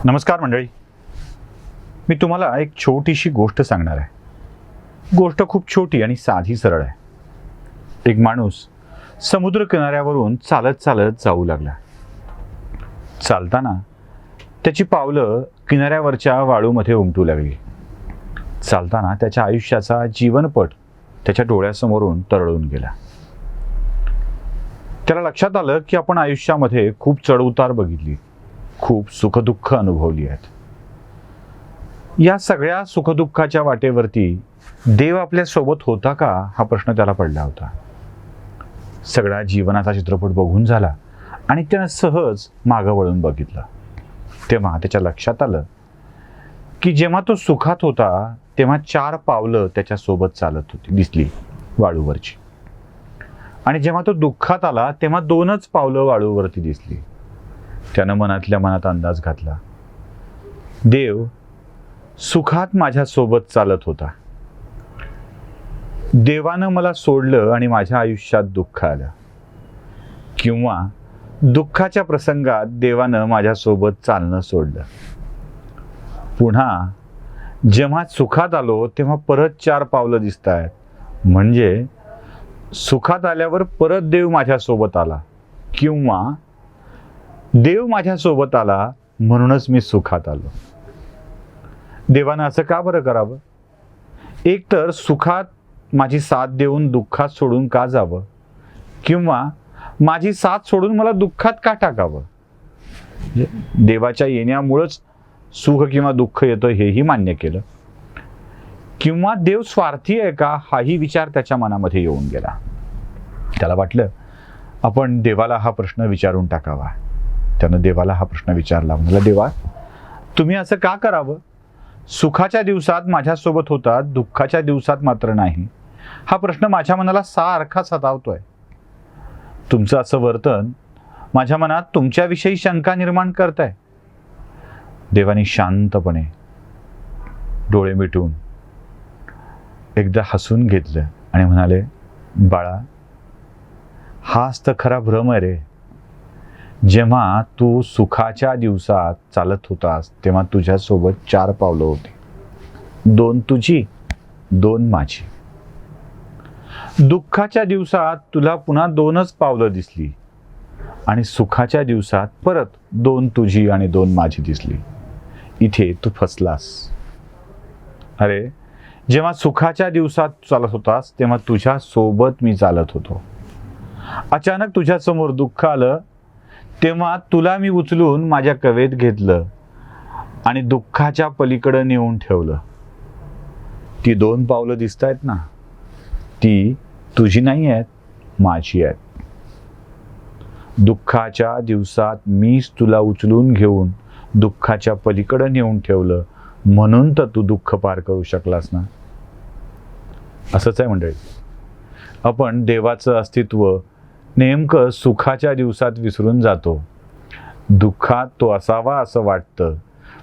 नमस्कार मंडळी. मी तुम्हाला एक छोटीशी गोष्ट सांगणार आहे. गोष्ट खूप छोटी आणि साधी सरळ आहे. एक माणूस समुद्र किनाऱ्यावरून चालत चालत जाऊ लागला. चालताना त्याची पावलं किनाऱ्यावरच्या वाळूमध्ये उमटू लागली. चालताना त्याच्या आयुष्याचा जीवनपट त्याच्या डोळ्यासमोरून तरळून गेला. त्याला लक्षात आलं की आपण आयुष्यामध्ये खूप चढउतार बघितली, खूप सुखदुःख अनुभवली आहेत. या सगळ्या सुखदुःखाच्या वाटेवरती देव आपल्या सोबत होता का हा प्रश्न त्याला पडला होता. सगळा जीवनाचा चित्रपट बघून झाला आणि त्यानं सहज मागं वळून बघितलं. तेव्हा त्याच्या लक्षात आलं की जेव्हा तो सुखात होता तेव्हा 4 पावलं त्याच्या सोबत चालत होती दिसली वाळूवरची, आणि जेव्हा तो दुःखात आला तेव्हा 2च पावलं वाळूवरती दिसली. त्यानं मनातल्या मनात अंदाज घातला, देव सुखात माझ्या सोबत चालत होता, देवानं मला सोडलं आणि माझ्या आयुष्यात दुःख आलं, किंवा दुःखाच्या प्रसंगात देवानं माझ्यासोबत चालणं सोडलं. पुन्हा जेव्हा सुखात आलो तेव्हा परत 4 पावलं दिसत आहेत, म्हणजे सुखात आल्यावर परत देव माझ्यासोबत आला, किंवा देव माझ्यासोबत आला म्हणूनच मी सुखात आलो. देवानं असं का बरं करावं? एक तर सुखात माझी साथ देऊन दुःखात सोडून का जावं, किंवा माझी साथ सोडून मला दुःखात का टाकावं? देवाच्या येण्यामुळंच सुख किंवा दुःख येतं हेही मान्य केलं, किंवा देव स्वार्थी आहे का हाही विचार त्याच्या मनामध्ये येऊन गेला. त्याला वाटलं आपण देवाला हा प्रश्न विचारून टाकावा. त्यानं देवाला हा प्रश्न विचारला, म्हणाला, देवा तुम्ही असं का करावं? सुखाच्या दिवसात माझ्यासोबत होता, दुःखाच्या दिवसात मात्र नाही. हा प्रश्न माझ्या मनाला सारखा सतावतोय. तुमचं असं वर्तन माझ्या मनात तुमच्याविषयी शंका निर्माण करताय. देवाने शांतपणे डोळे मिटून एकदा हसून घेतलं आणि म्हणाले, बाळा हाच तर खरा भ्रम आहे रे. जेव्हा तू सुखाच्या दिवसात चालत होतास तेव्हा तुझ्यासोबत 4 पावलं होती, 2 तुझी 2 माझी. दुःखाच्या दिवसात तुला पुन्हा 2च पावलं दिसली, आणि सुखाच्या दिवसात परत 2 तुझी आणि 2 माझी दिसली. इथे तू फसलास. अरे जेव्हा सुखाच्या दिवसात चालत होतास तेव्हा तुझ्या सोबत मी चालत होतो. अचानक तुझ्या समोर दुःख आलं तेव्हा तुला मी उचलून माझ्या कवेत घेतलं आणि दुःखाच्या पलीकडे नेऊन ठेवलं. ती 2 पावलं दिसत आहेत ना, ती तुझी नाही आहेत, माझी आहेत. दुःखाच्या दिवसात मीच तुला उचलून घेऊन दुःखाच्या पलीकडे नेऊन ठेवलं, म्हणून तर तू दुःख पार करू शकलास ना. असंच आहे मंडळी, आपण देवाचं अस्तित्व नेमकं सुखाच्या दिवसात विसरून जातो. दुःखात तो असावा असं वाटतं,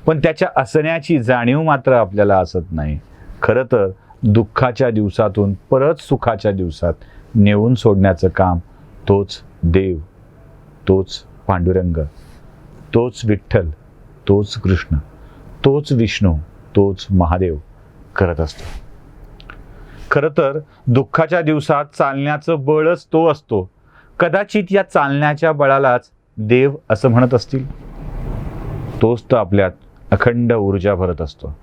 पण त्याच्या असण्याची जाणीव मात्र आपल्याला असत नाही. खरं तर दुःखाच्या दिवसातून परत सुखाच्या दिवसात नेऊन सोडण्याचं काम तोच देव, तोच पांडुरंग, तोच विठ्ठल, तोच कृष्ण, तोच विष्णू, तोच महादेव करत असतो. खरं तर दुःखाच्या दिवसात चालण्याचं बळच तो असतो. कदाचित या चालण्याच्या बळालाच देव असं म्हणत असतील. तोच तर आपल्यात अखंड ऊर्जा भरत असतो.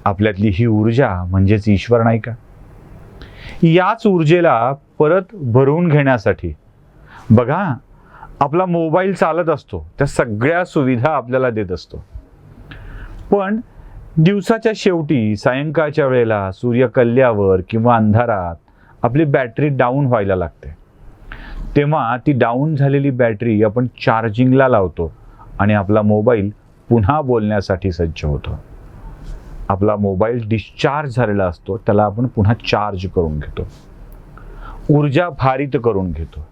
आपल्यातली ही ऊर्जा म्हणजेच ईश्वर नाही का? याच ऊर्जेला परत भरून घेण्यासाठी बघा, आपला मोबाईल चालत असतो, त्या सगळ्या सुविधा आपल्याला देत असतो, पण दिवसाच्या शेवटी सायंकाळच्या वेळेला सूर्य कल्ल्यावर किंवा अंधारात आपली बॅटरी डाऊन व्हायला लागते. तेव्हा ती डाऊन झालेली बॅटरी आपण चार्जिंगला लावतो आणि आपला मोबाईल पुन्हा बोलण्यासाठी सज्ज होतो. आपला मोबाईल डिस्चार्ज झालेला असतो, त्याला आपण पुन्हा चार्ज करून घेतो, ऊर्जा भारित करून घेतो.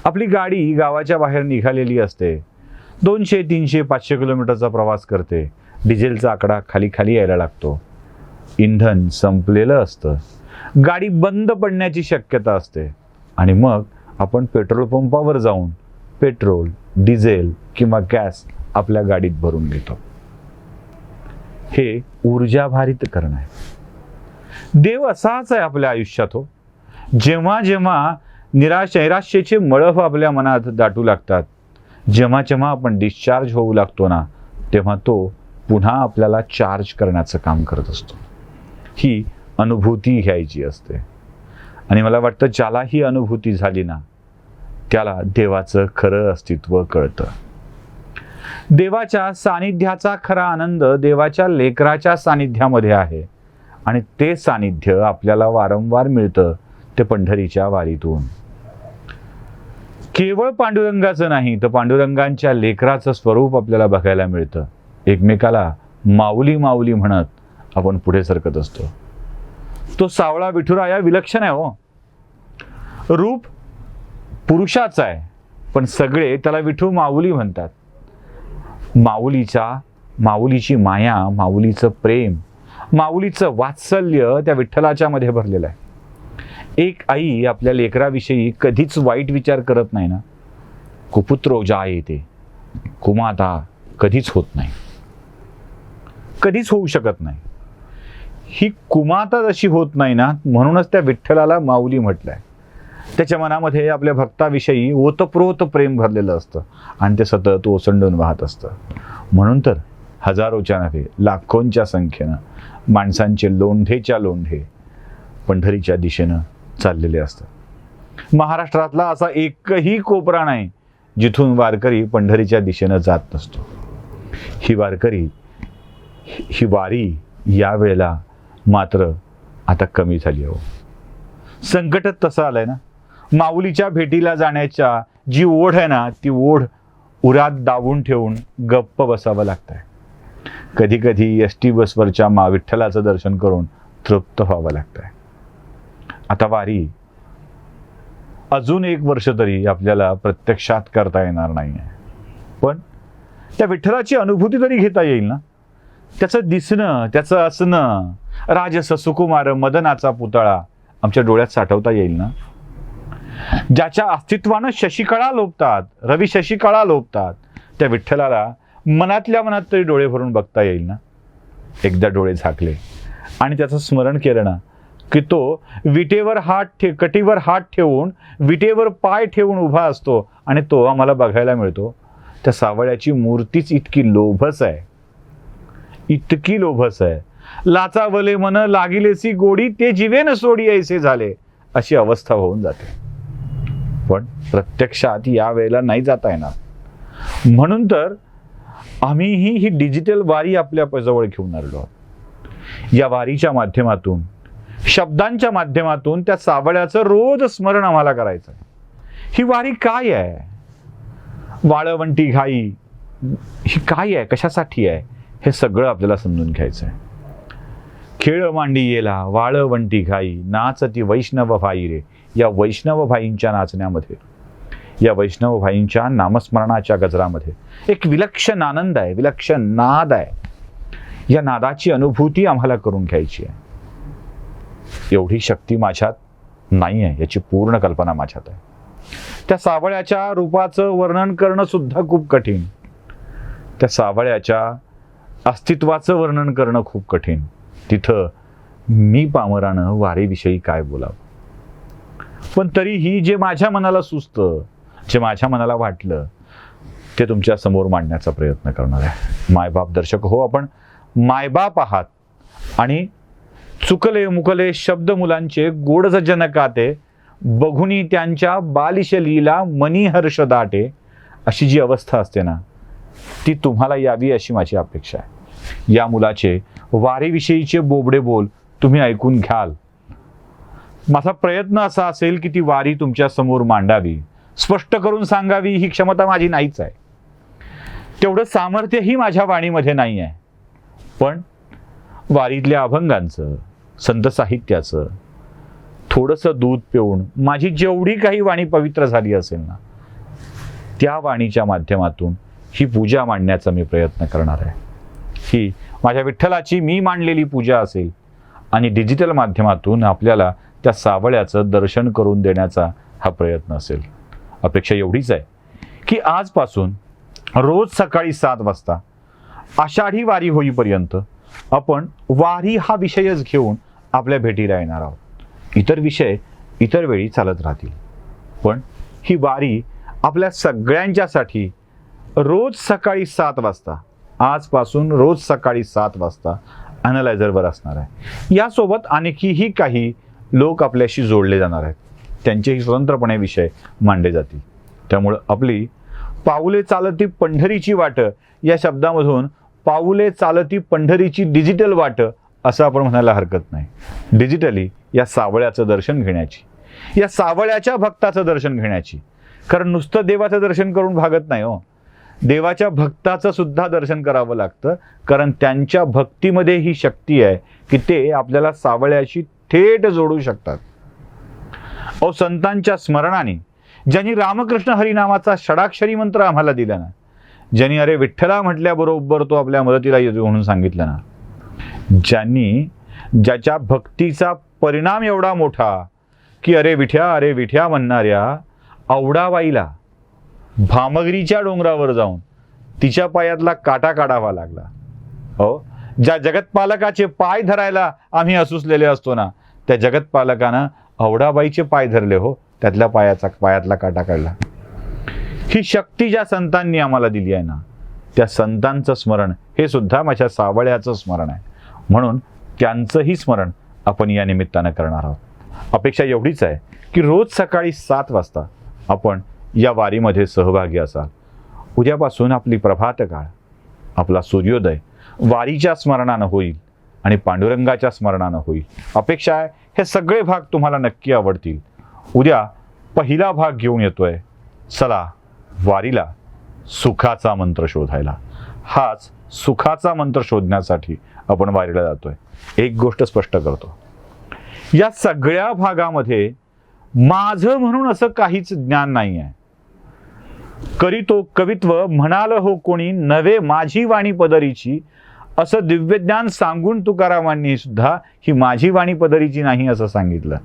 आपली गाडी गावाच्या बाहेर निघालेली असते, 200, 300, 500 किलोमीटरचा प्रवास करते. डिझेलचा आकडा खाली खाली यायला लागतो. इंधन संपलेलं असतं, गाडी बंद पडण्याची शक्यता असते, आणि मग आपण पेट्रोल पंपावर जाऊन पेट्रोल, डिझेल किंवा गॅस आपल्या गाडीत भरून घेतो. हे ऊर्जाभारित करणं आहे. देव असाच आहे आपल्या आयुष्यात हो. जेव्हा जेव्हा नैराश्याचे मळभ आपल्या मनात दाटू लागतात, जेव्हा जेव्हा आपण डिस्चार्ज होऊ लागतो ना, तेव्हा तो पुन्हा आपल्याला चार्ज करण्याचं काम करत असतो. ही अनुभूती घ्यायची असते. आणि मला वाटतं ज्याला ही अनुभूती झाली ना, त्याला देवाचं खरं अस्तित्व कळतं. देवाच्या सानिध्याचा खरा आनंद देवाच्या लेकराच्या सानिध्यामध्ये आहे. आणि ते सानिध्य आपल्याला वारंवार मिळतं ते पंढरीच्या वारीतून. केवळ पांडुरंगाचं नाही तर पांडुरंगांच्या लेकराचं स्वरूप आपल्याला बघायला मिळतं. एकमेकाला माऊली माऊली म्हणत आपण पुढे सरकत असतो. तो सावळा विठुराया विलक्षण आहे हो. रूप पुरुषाचं आहे, पण सगळे त्याला विठू माऊली म्हणतात. माऊलीची माया, माऊलीचं प्रेम, माऊलीचं वात्सल्य त्या विठ्ठलाच्या मध्ये भरलेलं आहे. एक आई आपल्या लेकराविषयी कधीच वाईट विचार करत नाही ना. कुपुत्रो जायते, कुमाता कधीच होत नाही, कधीच होऊ शकत नाही. ही कुमाता जशी होत नाही ना, म्हणूनच त्या विठ्ठलाला माऊली म्हटलंय. त्याच्या मनामध्ये आपल्या भक्ताविषयी ओतप्रोत प्रेम भरलेलं असतं आणि ते सतत ओसंडून वाहत असतं. म्हणून तर हजारोच्या नव्हे लाखोंच्या संख्येनं माणसांचे लोंढेच्या लोंढे पंढरीच्या दिशेनं चाललेले असतात. महाराष्ट्रातला असा एकही कोपरा नाही जिथून वारकरी पंढरीच्या दिशेनं जात नसतो. ही वारी यावेळेला मात्र आता कमी झाली हो. संकटच तसं आलंय ना. माऊलीच्या भेटीला जाण्याच्या जी ओढ आहे ना, ती ओढ उरात दाबून ठेवून गप्प बसावं लागतंय. कधी कधी एसटी बसवरच्या विठ्ठलाचं दर्शन करून तृप्त व्हावं लागतंय. आता वारी अजून 1 वर्ष तरी आपल्याला प्रत्यक्षात करता येणार नाही आहे, पण त्या विठ्ठलाची अनुभूती तरी घेता येईल ना. त्याचं दिसणं, त्याचं असणं, राजस सुकुमार मदनाचा पुतळा आमच्या डोळ्यात साठवता येईल ना. ज्याच्या अस्तित्वानं शशिकळा लोभतात, रवी शशिकळा लोभतात, त्या विठ्ठलाला मनातल्या मनात तरी डोळे भरून बघता येईल ना. एकदा डोळे झाकले आणि त्याचं स्मरण केलं ना, की तो कटीवर हात ठेवून विटेवर पाय ठेवून उभा असतो आणि तो आम्हाला बघायला मिळतो. त्या सावळ्याची मूर्तीच इतकी लोभस आहे, इतकी लोभस आहे. लाचावले मन लागिलेसी गोडी, ते जीवेन सोडी ऐसे झाले, अशी अवस्था होऊन जाते. पण प्रत्यक्षात या वेळेला नाही जाता येणार. म्हणून तर आम्हीही ही डिजिटल वारी आपल्या जवळ घेऊन आलो आहोत. या वारीच्या माध्यमातून, शब्दांच्या माध्यमातून त्या सावळ्याचं रोज स्मरण आम्हाला करायचं आहे. ही वारी काय आहे? वाळवंटी घाई ही काय आहे, कशासाठी आहे, हे सगळं आपल्याला समजून घ्यायचं आहे. खेळ मांडी येला वाळवंटी घाई, नाचती वैष्णव भाई रे. या वैष्णव भाईंच्या नाचण्यामध्ये, या वैष्णव भाईंच्या नामस्मरणाच्या गजरामध्ये एक विलक्षण आनंद आहे, विलक्षण नाद आहे. या नादाची अनुभूती आम्हाला करून घ्यायची आहे. एवढी शक्ती माझ्यात नाही आहे याची पूर्ण कल्पना माझ्यात आहे. त्या सावळ्याच्या रूपाचं वर्णन करणं सुद्धा खूप कठीण, त्या सावळ्याच्या अस्तित्वाचं वर्णन करणं खूप कठीण. तिथं मी पामरानं वारीविषयी काय बोलावं. पण तरीही जे माझ्या मनाला सुचतं, जे माझ्या मनाला वाटलं, ते तुमच्या समोर मांडण्याचा प्रयत्न करणार आहे. मायबाप दर्शक हो, आपण मायबाप आहात आणि चुकले मुकले शब्द मुलांचे गोडज जनकाते, बघुनी त्यांच्या बालिश लीला मनी हर्ष दाटे, अशी जी अवस्था असते ना, ती तुम्हाला यावी अशी माझी अपेक्षा आहे. या मुलाचे वारीविषयीचे बोबडे बोल तुम्ही ऐकून घ्याल. माझा प्रयत्न असा असेल की ती वारी तुमच्या समोर मांडावी, स्पष्ट करून सांगावी. ही क्षमता माझी नाहीच आहे, तेवढं सामर्थ्यही माझ्या वाणीमध्ये नाही आहे. पण वारीतल्या अभंगांचं, संत साहित्याचं थोडंसं दूध पिऊन माझी जेवढी काही वाणी पवित्र झाली असेल ना, त्या वाणीच्या माध्यमातून ही पूजा मांडण्याचा मी प्रयत्न करणार आहे. ही माझ्या विठ्ठलाची मी मांडलेली पूजा असेल आणि डिजिटल माध्यमातून आपल्याला त्या सावळ्याचं दर्शन करून देण्याचा हा प्रयत्न असेल. अपेक्षा एवढीच आहे की आजपासून रोज सकाळी 7 वाजता आषाढी वारी होईपर्यंत आपण वारी हा विषयच घेऊन आपल्या भेटीला येणार आहोत. इतर विषय इतर वेळी चालत राहतील, पण ही वारी आपल्या सगळ्यांच्यासाठी रोज सकाळी 7 वाजता, आजपासून रोज सकाळी 7 वाजता ॲनालायझरवर असणार आहे. यासोबत आणखीही काही लोक आपल्याशी जोडले जाणार आहेत, त्यांचेही स्वतंत्रपणे विषय मांडले जातील. त्यामुळं आपली पाऊले चालती पंढरीची वाट या शब्दामधून पाऊले चालती पंढरीची डिजिटल वाट असं आपण म्हणायला हरकत नाही. डिजिटली या सावळ्याचं दर्शन घेण्याची, या सावळ्याच्या भक्ताचं दर्शन घेण्याची. कारण नुसतं देवाचं दर्शन करून भागत नाही हो, देवाच्या भक्ताचं सुद्धा दर्शन करावं लागतं. कारण त्यांच्या भक्तीमध्ये ही शक्ती आहे की ते आपल्याला सावळ्याशी थेट जोडू शकतात. संतांच्या स्मरणाने, ज्यांनी रामकृष्ण हरी नावाचा षडाक्षरी मंत्र आम्हाला दिला ना, ज्यांनी अरे विठ्ठला म्हटल्याबरोबर तो आपल्या मदतीला येतो म्हणून सांगितलं ना, ज्याच्या भक्तीचा परिणाम एवढा मोठा की अरे विठ्या म्हणणाऱ्या औडाबाईला भामगरीच्या डोंगरावर जाऊन तिच्या पायातला काटा काढावा लागला. ज्या जगतपालकाचे पाय धरायला आम्ही असूसलेले असतो ना, त्या जगतपालकानं औडाबाईचे पाय धरले हो, त्यातल्या पायातला काटा काढला. ही शक्ती ज्या संतांनी आम्हाला दिली आहे ना, त्या संतांचं स्मरण हे सुद्धा माझ्या सावळ्याचं स्मरण आहे. म्हणून त्यांचंही स्मरण आपण या निमित्तानं करणार आहोत. अपेक्षा एवढीच आहे की रोज सकाळी 7 वाजता आपण या वारीमध्ये सहभागी असाल. उद्यापासून आपली प्रभात काळ, आपला सूर्योदय वारीच्या स्मरणानं होईल आणि पांडुरंगाच्या स्मरणानं होईल. अपेक्षा आहे हे सगळे भाग तुम्हाला नक्की आवडतील. उद्या पहिला भाग घेऊन येतोय, चला वारीला सुखाचा मंत्र शोधायला. हाच सुखाचा मंत्र शोधण्यासाठी आपण वारीला जातोय. एक गोष्ट स्पष्ट करतो, या सगळ्या भागामध्ये माझं म्हणून असं काहीच ज्ञान नाही आहे. करीतो कवित्व म्हणाल हो कोणी, नवे माझी वाणी पदरीची, असं दिव्यज्ञान सांगून तुकारामांनी सुद्धा ही माझी वाणी पदरीची नाही असं सांगितलं.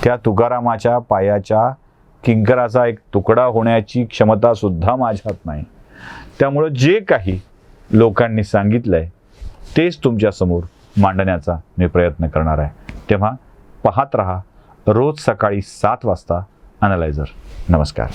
त्या तुकारामाच्या पायाच्या किंकराचा एक तुकडा होण्याची क्षमता सुद्धा माझ्यात नाही. त्यामुळं जे काही लोकांनी सांगितलंय तेच तुमच्या समोर मांडण्याचा मी प्रयत्न करणार आहे. तेव्हा पाहत रहा रोज सकाळी 7 वाजता ॲनालायझर. नमस्कार.